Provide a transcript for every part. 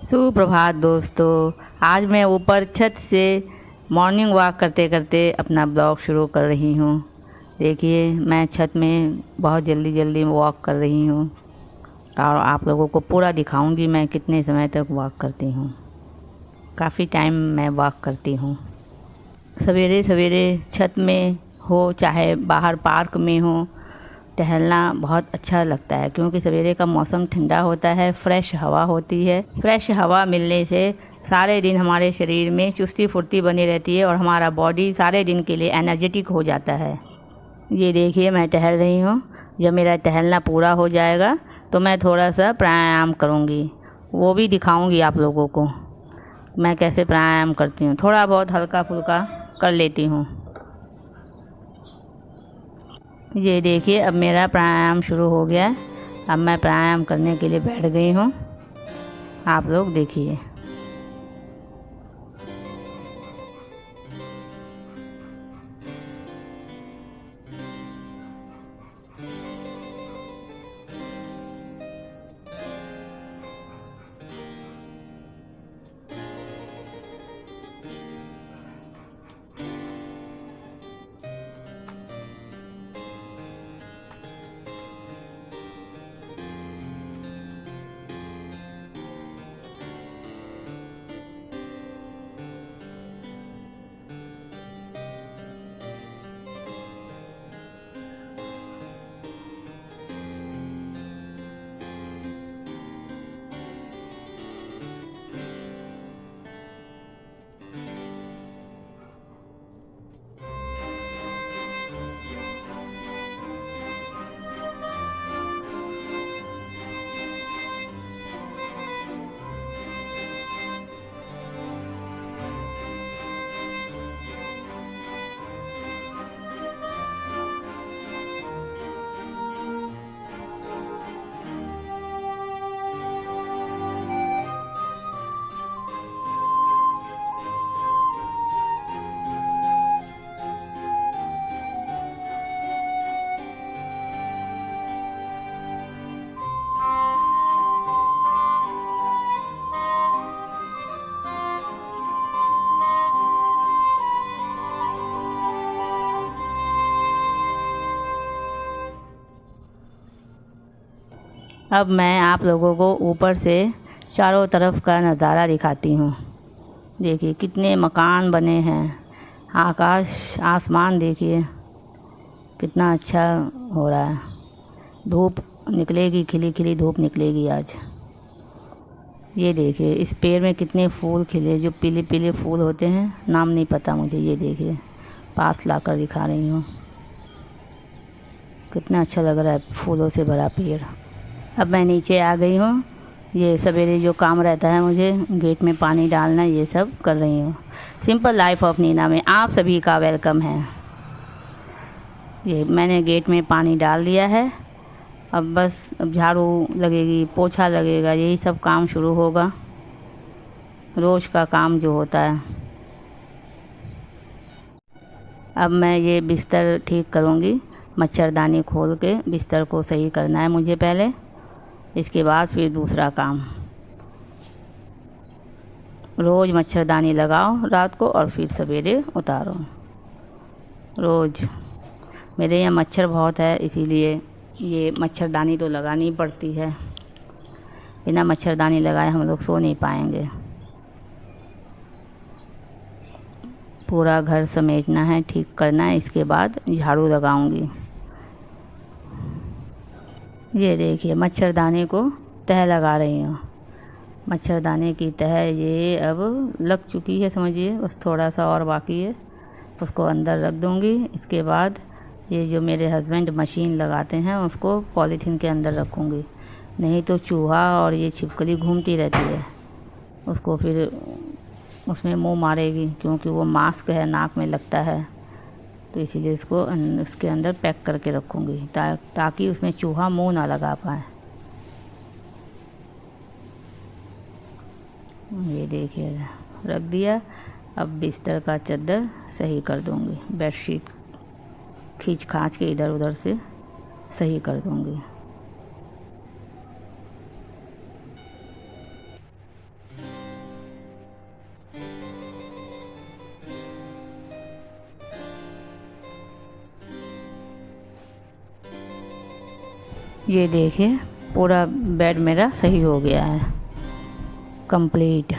सुप्रभात दोस्तों। आज मैं ऊपर छत से मॉर्निंग वॉक करते करते अपना ब्लॉग शुरू कर रही हूँ। देखिए मैं छत में बहुत जल्दी जल्दी वॉक कर रही हूँ और आप लोगों को पूरा दिखाऊंगी मैं कितने समय तक वॉक करती हूँ। काफ़ी टाइम मैं वॉक करती हूँ। सवेरे सवेरे छत में हो चाहे बाहर पार्क में हो, टहलना बहुत अच्छा लगता है क्योंकि सवेरे का मौसम ठंडा होता है, फ्रेश हवा होती है। फ्रेश हवा मिलने से सारे दिन हमारे शरीर में चुस्ती फुर्ती बनी रहती है और हमारा बॉडी सारे दिन के लिए एनर्जेटिक हो जाता है। ये देखिए मैं टहल रही हूँ। जब मेरा टहलना पूरा हो जाएगा तो मैं थोड़ा सा प्राणायाम करूँगी, वो भी दिखाऊँगी आप लोगों को मैं कैसे प्राणायाम करती हूँ। थोड़ा बहुत हल्का फुल्का कर लेती हूँ। ये देखिए अब मेरा प्राणायाम शुरू हो गया है। अब मैं प्राणायाम करने के लिए बैठ गई हूँ। आप लोग देखिए। अब मैं आप लोगों को ऊपर से चारों तरफ का नज़ारा दिखाती हूँ। देखिए कितने मकान बने हैं, आकाश आसमान देखिए कितना अच्छा हो रहा है। धूप निकलेगी, खिली खिली धूप निकलेगी आज। ये देखिए इस पेड़ में कितने फूल खिले, जो पीले पीले फूल होते हैं, नाम नहीं पता मुझे। ये देखिए पास लाकर दिखा रही हूँ, कितना अच्छा लग रहा है फूलों से भरा पेड़। अब मैं नीचे आ गई हूँ। ये सवेरे जो काम रहता है मुझे, गेट में पानी डालना, ये सब कर रही हूँ। सिंपल लाइफ ऑफ नीना में आप सभी का वेलकम है। ये मैंने गेट में पानी डाल दिया है। अब बस अब झाड़ू लगेगी, पोछा लगेगा, यही सब काम शुरू होगा, रोज़ का काम जो होता है। अब मैं ये बिस्तर ठीक करूँगी। मच्छरदानी खोल के बिस्तर को सही करना है मुझे पहले, इसके बाद फिर दूसरा काम। रोज़ मच्छरदानी लगाओ रात को और फिर सवेरे उतारो रोज़। मेरे यहाँ मच्छर बहुत है, इसीलिए ये मच्छरदानी तो लगानी पड़ती है। बिना मच्छरदानी लगाए हम लोग सो नहीं पाएंगे। पूरा घर समेटना है, ठीक करना है, इसके बाद झाड़ू लगाऊंगी। ये देखिए मच्छरदानी को तह लगा रही हूँ। मच्छरदानी की तह ये अब लग चुकी है समझिए, बस थोड़ा सा और बाकी है, उसको अंदर रख दूँगी। इसके बाद ये जो मेरे हस्बैंड मशीन लगाते हैं उसको पॉलीथीन के अंदर रखूँगी, नहीं तो चूहा और ये छिपकली घूमती रहती है, उसको फिर उसमें मुँह मारेगी, क्योंकि वो मास्क है, नाक में लगता है, तो इसीलिए इसको उसके अंदर पैक करके रखूँगी ताकि उसमें चूहा मुंह ना लगा पाए। ये देखिए रख दिया। अब बिस्तर का चादर सही कर दूँगी, बेडशीट खींच खांच के इधर उधर से सही कर दूँगी। ये देखिए पूरा बेड मेरा सही हो गया है कंप्लीट।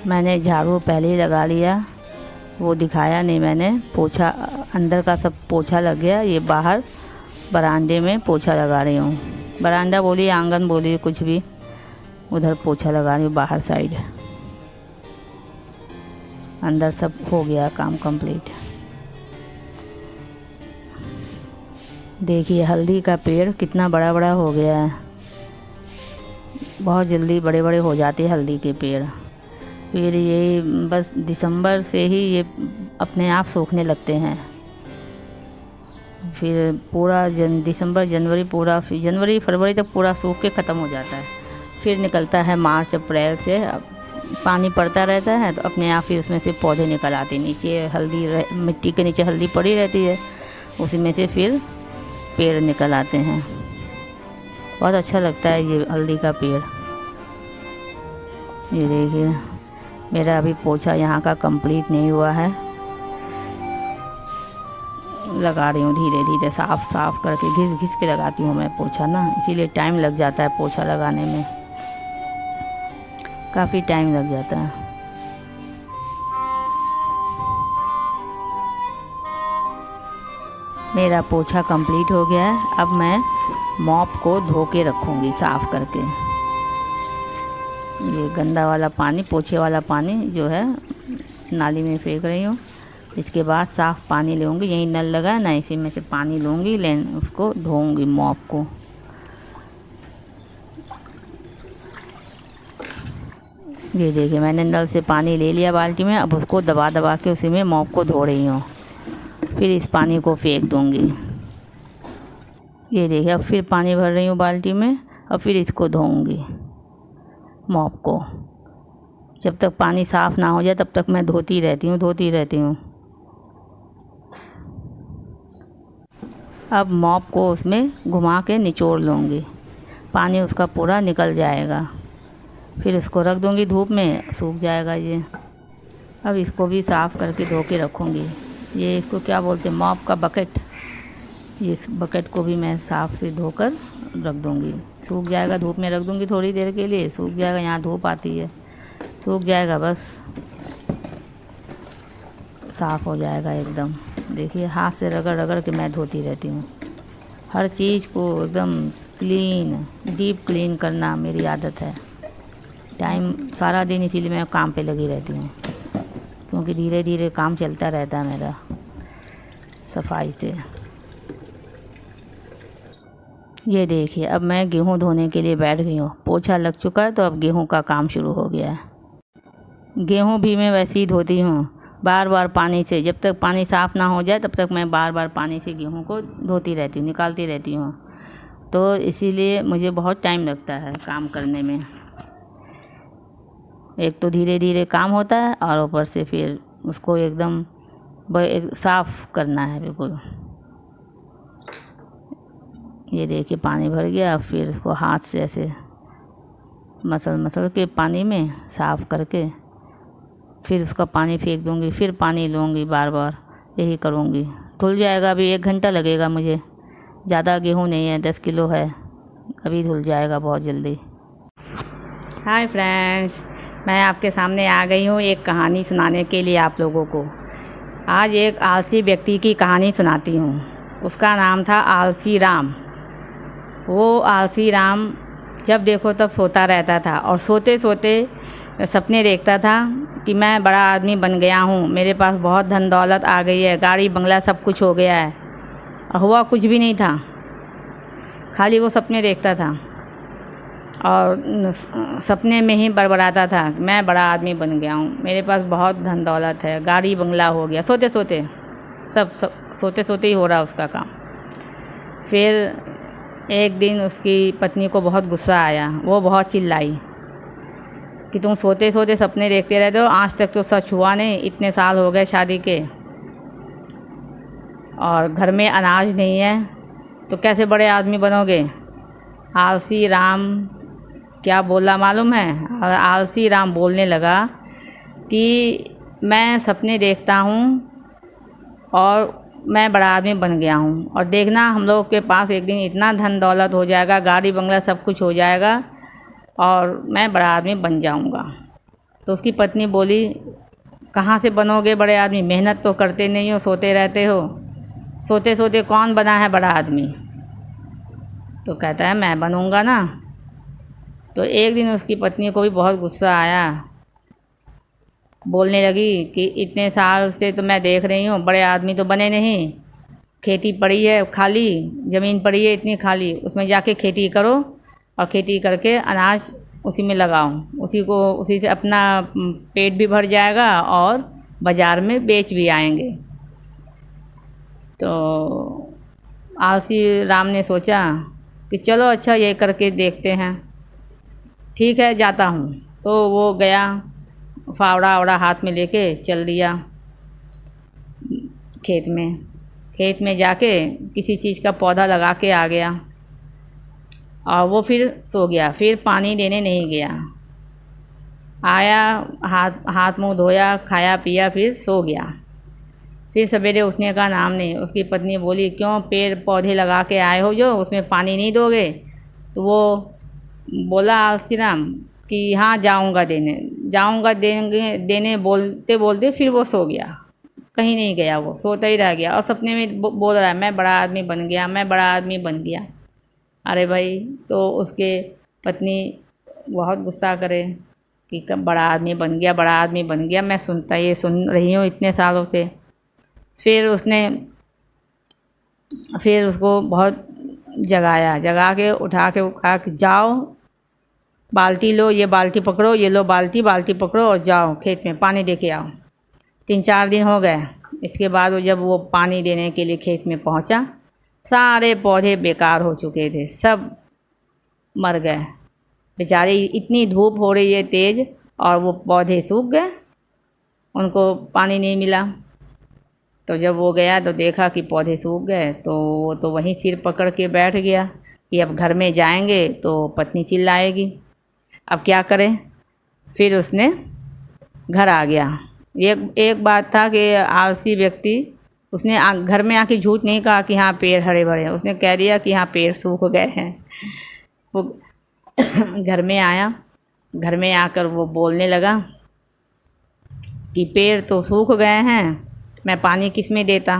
मैंने झाड़ू पहले ही लगा लिया, वो दिखाया नहीं मैंने। पोछा अंदर का सब पोछा लग गया, ये बाहर बरामदे में पोछा लगा रही हूँ। बरामदा बोलिए आंगन बोलिए कुछ भी, उधर पोछा लगा रही हूँ बाहर साइड। अंदर सब हो गया काम कंप्लीट। देखिए हल्दी का पेड़ कितना बड़ा बड़ा हो गया है, बहुत जल्दी बड़े बड़े हो जाते हैं हल्दी के पेड़। फिर ये बस दिसंबर से ही ये अपने आप सूखने लगते हैं। फिर पूरा दिसंबर जनवरी पूरा, फिर जनवरी फरवरी तक पूरा सूख के ख़त्म हो जाता है। फिर निकलता है मार्च अप्रैल से, पानी पड़ता रहता है तो अपने आप ही उसमें से पौधे निकल आते हैं। नीचे हल्दी मिट्टी के नीचे हल्दी पड़ी रहती है, उसी में से फिर पेड़ निकल आते हैं। बहुत अच्छा लगता है ये हल्दी का पेड़। ये देखिए मेरा अभी पोछा यहाँ का कंप्लीट नहीं हुआ है, लगा रही हूँ धीरे धीरे, साफ साफ करके घिस घिस के लगाती हूँ मैं पोछा ना, इसीलिए टाइम लग जाता है पोछा लगाने में, काफ़ी टाइम लग जाता है। मेरा पोछा कंप्लीट हो गया है। अब मैं मॉप को धो के रखूँगी साफ़ करके। ये गंदा वाला पानी, पोछे वाला पानी जो है नाली में फेंक रही हूँ। इसके बाद साफ़ पानी लूँगी, यहीं नल लगा है ना, इसी में से पानी लूँगी, उसको धोऊँगी मॉप को। ये देखिए मैंने नल से पानी ले लिया बाल्टी में, अब उसको दबा दबा के उसी में मॉप को धो रही हूँ। फिर इस पानी को फेंक दूँगी। ये देखिए अब फिर पानी भर रही हूँ बाल्टी में, और फिर इसको धोऊँगी मॉप को। जब तक पानी साफ़ ना हो जाए तब तक मैं धोती रहती हूँ। अब मॉप को उसमें घुमा के निचोड़ लूँगी, पानी उसका पूरा निकल जाएगा। फिर इसको रख दूँगी धूप में, सूख जाएगा ये। अब इसको भी साफ़ करके धो के रखूँगी। ये इसको क्या बोलते हैं, मॉप का बकेट। इस बकेट को भी मैं साफ़ से धोकर रख दूँगी, सूख जाएगा। धूप में रख दूँगी थोड़ी देर के लिए, सूख जाएगा। यहाँ धूप आती है, सूख जाएगा, बस साफ़ हो जाएगा एकदम। देखिए हाथ से रगड़ रगड़ के मैं धोती रहती हूँ। हर चीज़ को एकदम क्लीन, डीप क्लीन करना मेरी आदत है। टाइम सारा दिन इसीलिए मैं काम पे लगी रहती हूँ, क्योंकि धीरे धीरे काम चलता रहता है मेरा सफाई से। ये देखिए अब मैं गेहूँ धोने के लिए बैठ गई हूँ। पोछा लग चुका है तो अब गेहूँ का काम शुरू हो गया है। गेहूँ भी मैं वैसे ही धोती हूँ, बार बार पानी से। जब तक पानी साफ़ ना हो जाए तब तक मैं बार बार पानी से गेहूँ को धोती रहती हूँ, निकालती रहती हूँ। तो इसीलिए मुझे बहुत टाइम लगता है काम करने में। एक तो धीरे धीरे काम होता है, और ऊपर से फिर उसको एकदम साफ़ करना है बिल्कुल। ये देखिए पानी भर गया। अब फिर उसको हाथ से ऐसे मसल के पानी में साफ़ करके फिर उसका पानी फेंक दूँगी, फिर पानी लूँगी, बार बार यही करूँगी। धुल जाएगा, अभी 1 घंटा लगेगा मुझे। ज़्यादा गेहूँ नहीं है, 10 किलो है, अभी धुल जाएगा बहुत जल्दी। हाय फ्रेंड्स, मैं आपके सामने आ गई हूँ एक कहानी सुनाने के लिए आप लोगों को। आज एक आलसी व्यक्ति की कहानी सुनाती हूँ। उसका नाम था आलसी राम। वो आलसी राम जब देखो तब सोता रहता था, और सोते सोते सपने देखता था कि मैं बड़ा आदमी बन गया हूँ, मेरे पास बहुत धन दौलत आ गई है, गाड़ी बंगला सब कुछ हो गया है। और हुआ कुछ भी नहीं था, खाली वो सपने देखता था और सपने में ही बड़बड़ाता था मैं बड़ा आदमी बन गया हूँ, मेरे पास बहुत धन दौलत है, गाड़ी बंगला हो गया। सोते सोते सब सोते सोते ही हो रहा उसका काम। फिर एक दिन उसकी पत्नी को बहुत गुस्सा आया। वो बहुत चिल्लाई कि तुम सोते सोते सपने देखते रहते हो, आज तक तो सच हुआ नहीं, इतने साल हो गए शादी के, और घर में अनाज नहीं है तो कैसे बड़े आदमी बनोगे। आलसी राम क्या बोला मालूम है? और आलसी राम बोलने लगा कि मैं सपने देखता हूँ और मैं बड़ा आदमी बन गया हूँ और देखना हम लोग के पास एक दिन इतना धन दौलत हो जाएगा, गाड़ी बंगला सब कुछ हो जाएगा और मैं बड़ा आदमी बन जाऊँगा। तो उसकी पत्नी बोली, कहाँ से बनोगे बड़े आदमी, मेहनत तो करते नहीं हो, सोते रहते हो, सोते सोते कौन बना है बड़ा आदमी। तो कहता है मैं बनूँगा ना। तो एक दिन उसकी पत्नी को भी बहुत गुस्सा आया, बोलने लगी कि इतने साल से तो मैं देख रही हूँ बड़े आदमी तो बने नहीं, खेती पड़ी है खाली, ज़मीन पड़ी है इतनी खाली, उसमें जाके खेती करो और खेती करके अनाज उसी में लगाओ, उसी से अपना पेट भी भर जाएगा और बाज़ार में बेच भी आएंगे। तो आलसी राम ने सोचा कि चलो अच्छा ये करके देखते हैं, ठीक है जाता हूँ। तो वो गया, फावड़ा वावड़ा हाथ में लेके चल दिया खेत में जाके किसी चीज़ का पौधा लगा के आ गया और वो फिर सो गया, फिर पानी देने नहीं गया। आया, हाथ मुंह धोया, खाया पिया, फिर सो गया। फिर सवेरे उठने का नाम नहीं। उसकी पत्नी बोली, क्यों पेड़ पौधे लगा के आए हो जो, उसमें पानी नहीं दोगे? तो वो बोला आलसी राम कि हाँ जाऊँगा देने बोलते बोलते फिर वो सो गया, कहीं नहीं गया, वो सोता ही रह गया और सपने में बोल रहा है मैं बड़ा आदमी बन गया, मैं बड़ा आदमी बन गया। अरे भाई, तो उसके पत्नी बहुत गुस्सा करे कि कब बड़ा आदमी बन गया, बड़ा आदमी बन गया, मैं सुन रही हूँ इतने सालों से। फिर उसको बहुत जगा के उठा के कहा कि जाओ बाल्टी लो, ये बाल्टी पकड़ो, ये लो बाल्टी पकड़ो और जाओ खेत में पानी दे के आओ। 3-4 दिन हो गए। इसके बाद जब वो पानी देने के लिए खेत में पहुंचा, सारे पौधे बेकार हो चुके थे, सब मर गए बेचारे। इतनी धूप हो रही है तेज़ और वो पौधे सूख गए, उनको पानी नहीं मिला। तो जब वो गया तो देखा कि पौधे सूख गए, तो वो तो वहीं सिर पकड़ के बैठ गया कि अब घर में जाएंगे तो पत्नी चिल्लाएगी, अब क्या करें। फिर उसने घर आ गया। एक बात था कि आलसी व्यक्ति, उसने घर में आके झूठ नहीं कहा कि हाँ पेड़ हरे भरे हैं, उसने कह दिया कि हाँ पेड़ सूख गए हैं। वो घर में आया, घर में आकर वो बोलने लगा कि पेड़ तो सूख गए हैं, मैं पानी किस में देता।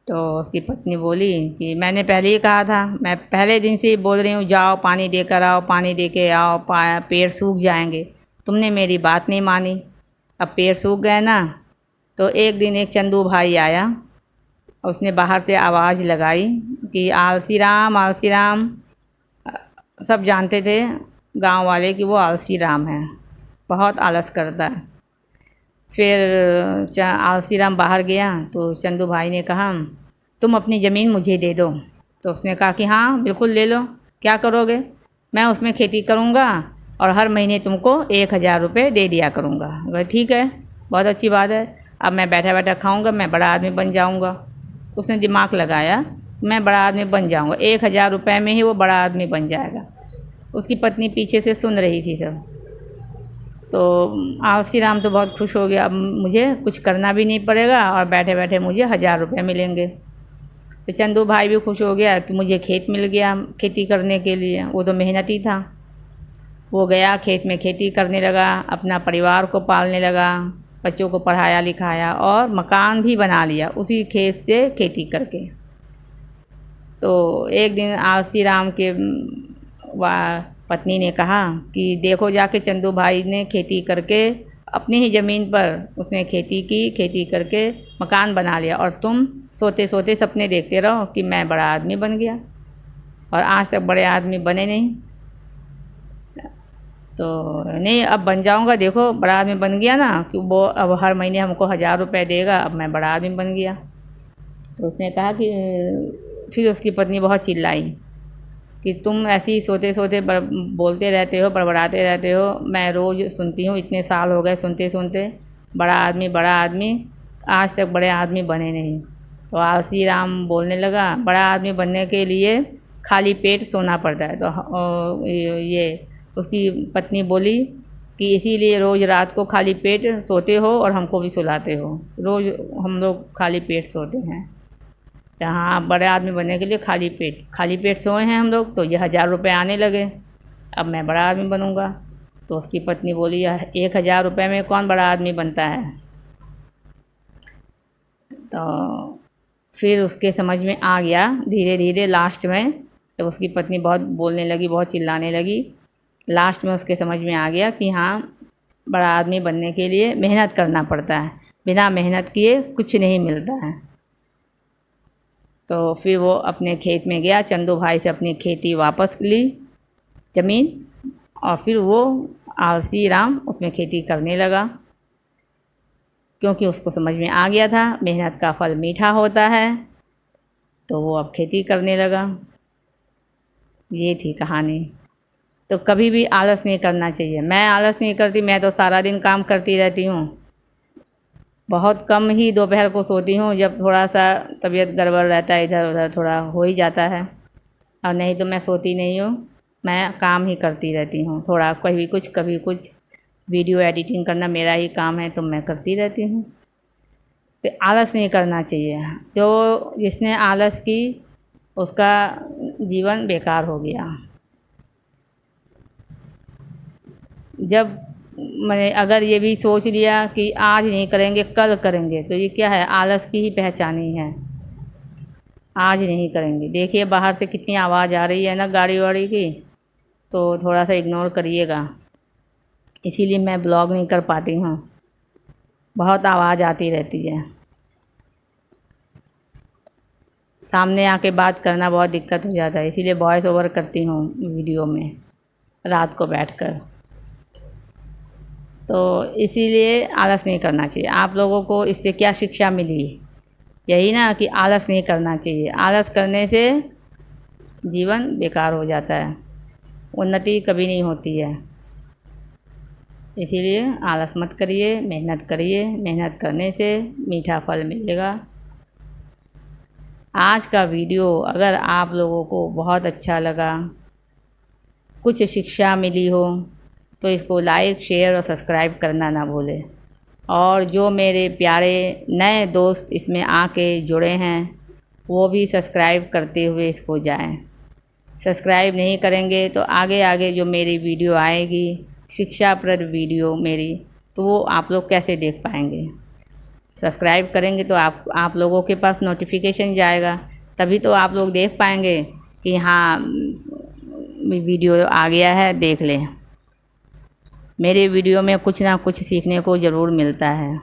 तो उसकी पत्नी बोली कि मैंने पहले ही कहा था, मैं पहले दिन से ही बोल रही हूँ जाओ पानी देकर आओ, पानी दे के आओ, पेड़ सूख जाएंगे, तुमने मेरी बात नहीं मानी, अब पेड़ सूख गए ना। तो एक दिन एक चंदू भाई आया, उसने बाहर से आवाज़ लगाई कि आलसी राम। सब जानते थे गांव वाले कि वो आलसी राम है, बहुत आलस करता है। फिर आलसी राम बाहर गया तो चंदू भाई ने कहा तुम अपनी ज़मीन मुझे दे दो। तो उसने कहा कि हाँ बिल्कुल ले लो, क्या करोगे, मैं उसमें खेती करूँगा और हर महीने तुमको 1000 रुपये दे दिया करूँगा। बोले ठीक है, बहुत अच्छी बात है, अब मैं बैठा बैठा खाऊँगा, मैं बड़ा आदमी बन जाऊँगा। उसने दिमाग लगाया, मैं बड़ा आदमी बन जाऊँगा, 1000 रुपये में ही वो बड़ा आदमी बन जाएगा। उसकी पत्नी पीछे से सुन रही थी सब। तो आलसी राम तो बहुत खुश हो गया, अब मुझे कुछ करना भी नहीं पड़ेगा और बैठे बैठे मुझे 1000 रुपये मिलेंगे। तो चंदू भाई भी खुश हो गया कि मुझे खेत मिल गया खेती करने के लिए, वो तो मेहनती था। वो गया खेत में खेती करने लगा, अपना परिवार को पालने लगा, बच्चों को पढ़ाया लिखाया और मकान भी बना लिया उसी खेत से खेती करके। तो एक दिन आलसी राम के पत्नी ने कहा कि देखो जाके चंदू भाई ने खेती करके अपनी ही ज़मीन पर उसने खेती की, खेती करके मकान बना लिया और तुम सोते सोते सपने देखते रहो कि मैं बड़ा आदमी बन गया और आज तक बड़े आदमी बने नहीं। तो नहीं अब बन जाऊंगा, देखो बड़ा आदमी बन गया ना, कि वो अब हर महीने हमको 1000 रुपये देगा, अब मैं बड़ा आदमी बन गया। तो उसने कहा कि फिर उसकी पत्नी बहुत चिल्लाई कि तुम ऐसे ही सोते सोते बोलते रहते हो, बड़बड़ाते रहते हो, मैं रोज़ सुनती हूँ, इतने साल हो गए सुनते सुनते, बड़ा आदमी, आज तक बड़े आदमी बने नहीं। तो आलसी राम बोलने लगा, बड़ा आदमी बनने के लिए खाली पेट सोना पड़ता है। तो ये उसकी पत्नी बोली कि इसीलिए रोज़ रात को खाली पेट सोते हो और हमको भी सुलाते हो। रोज़ हम लोग खाली पेट सोते हैं। जहाँ आप बड़े आदमी बनने के लिए खाली पेट सोए हैं हम लोग, तो ये 1000 रुपये आने लगे। अब मैं बड़ा आदमी बनूँगा। तो उसकी पत्नी बोली, 1000 रुपये में कौन बड़ा आदमी बनता है। तो फिर उसके समझ में आ गया धीरे धीरे। लास्ट में जब उसकी पत्नी बहुत बोलने लगी, बहुत चिल्लाने लगी, लास्ट में उसके समझ में आ गया कि हाँ, बड़ा आदमी बनने के लिए मेहनत करना पड़ता है, बिना मेहनत किए कुछ नहीं मिलता है। तो फिर वो अपने खेत में गया, चंदू भाई से अपनी खेती वापस ली ज़मीन, और फिर वो आलसी राम उसमें खेती करने लगा, क्योंकि उसको समझ में आ गया था मेहनत का फल मीठा होता है। तो वो अब खेती करने लगा। ये थी कहानी। तो कभी भी आलस नहीं करना चाहिए। मैं आलस नहीं करती, मैं तो सारा दिन काम करती रहती हूँ। बहुत कम ही दोपहर को सोती हूँ, जब थोड़ा सा तबीयत गड़बड़ रहता है, इधर उधर थोड़ा हो ही जाता है, और नहीं तो मैं सोती नहीं हूँ। मैं काम ही करती रहती हूँ, थोड़ा कभी कुछ वीडियो एडिटिंग करना मेरा ही काम है, तो मैं करती रहती हूँ। तो आलस नहीं करना चाहिए। जो जिसने आलस की उसका जीवन बेकार हो गया। जब मैंने अगर ये भी सोच लिया कि आज नहीं करेंगे कल करेंगे, तो ये क्या है, आलस की ही पहचान ही है। आज नहीं करेंगे। देखिए बाहर से कितनी आवाज़ आ रही है ना गाड़ी वाड़ी की, तो थोड़ा सा इग्नोर करिएगा। इसीलिए मैं ब्लॉग नहीं कर पाती हूँ, बहुत आवाज़ आती रहती है। सामने आके बात करना बहुत दिक्कत हो जाता है, इसीलिए वॉइस ओवर करती हूँ वीडियो में रात को बैठकर। तो इसीलिए आलस नहीं करना चाहिए। आप लोगों को इससे क्या शिक्षा मिली? यही ना कि आलस नहीं करना चाहिए। आलस करने से जीवन बेकार हो जाता है, उन्नति कभी नहीं होती है। इसीलिए आलस मत करिए, मेहनत करिए। मेहनत करने से मीठा फल मिलेगा। आज का वीडियो अगर आप लोगों को बहुत अच्छा लगा, कुछ शिक्षा मिली हो, तो इसको लाइक, शेयर और सब्सक्राइब करना ना भूलें। और जो मेरे प्यारे नए दोस्त इसमें आके जुड़े हैं, वो भी सब्सक्राइब करते हुए इसको जाएं। सब्सक्राइब नहीं करेंगे तो आगे आगे जो मेरी वीडियो आएगी, शिक्षाप्रद वीडियो मेरी, तो वो आप लोग कैसे देख पाएंगे। सब्सक्राइब करेंगे तो आप लोगों के पास नोटिफिकेशन जाएगा, तभी तो आप लोग देख पाएंगे कि हाँ, वीडियो आ गया है, देख लें। मेरे वीडियो में कुछ ना कुछ सीखने को ज़रूर मिलता है।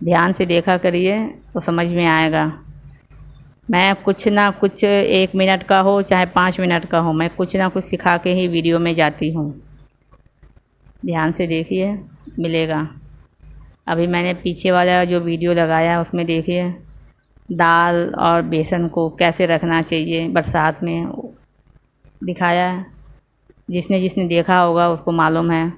ध्यान से देखा करिए तो समझ में आएगा। मैं कुछ ना कुछ 1 मिनट का हो चाहे 5 मिनट का हो, मैं कुछ ना कुछ सिखा के ही वीडियो में जाती हूँ। ध्यान से देखिए, मिलेगा। अभी मैंने पीछे वाला जो वीडियो लगाया उसमें देखिए, दाल और बेसन को कैसे रखना चाहिए बरसात में, दिखाया है। जिसने जिसने देखा होगा उसको मालूम है।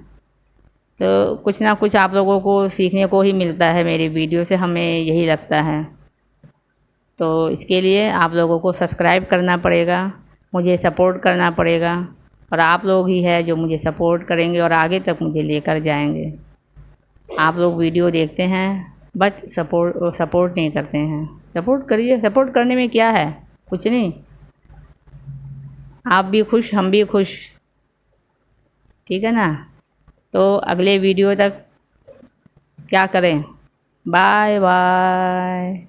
तो कुछ ना कुछ आप लोगों को सीखने को ही मिलता है मेरी वीडियो से, हमें यही लगता है। तो इसके लिए आप लोगों को सब्सक्राइब करना पड़ेगा, मुझे सपोर्ट करना पड़ेगा, और आप लोग ही है जो मुझे सपोर्ट करेंगे और आगे तक मुझे लेकर जाएंगे। आप लोग वीडियो देखते हैं बट सपोर्ट नहीं करते हैं। सपोर्ट करिए। सपोर्ट करने में क्या है, कुछ नहीं। आप भी खुश, हम भी खुश, ठीक है ना। तो अगले वीडियो तक क्या करें, बाय बाय।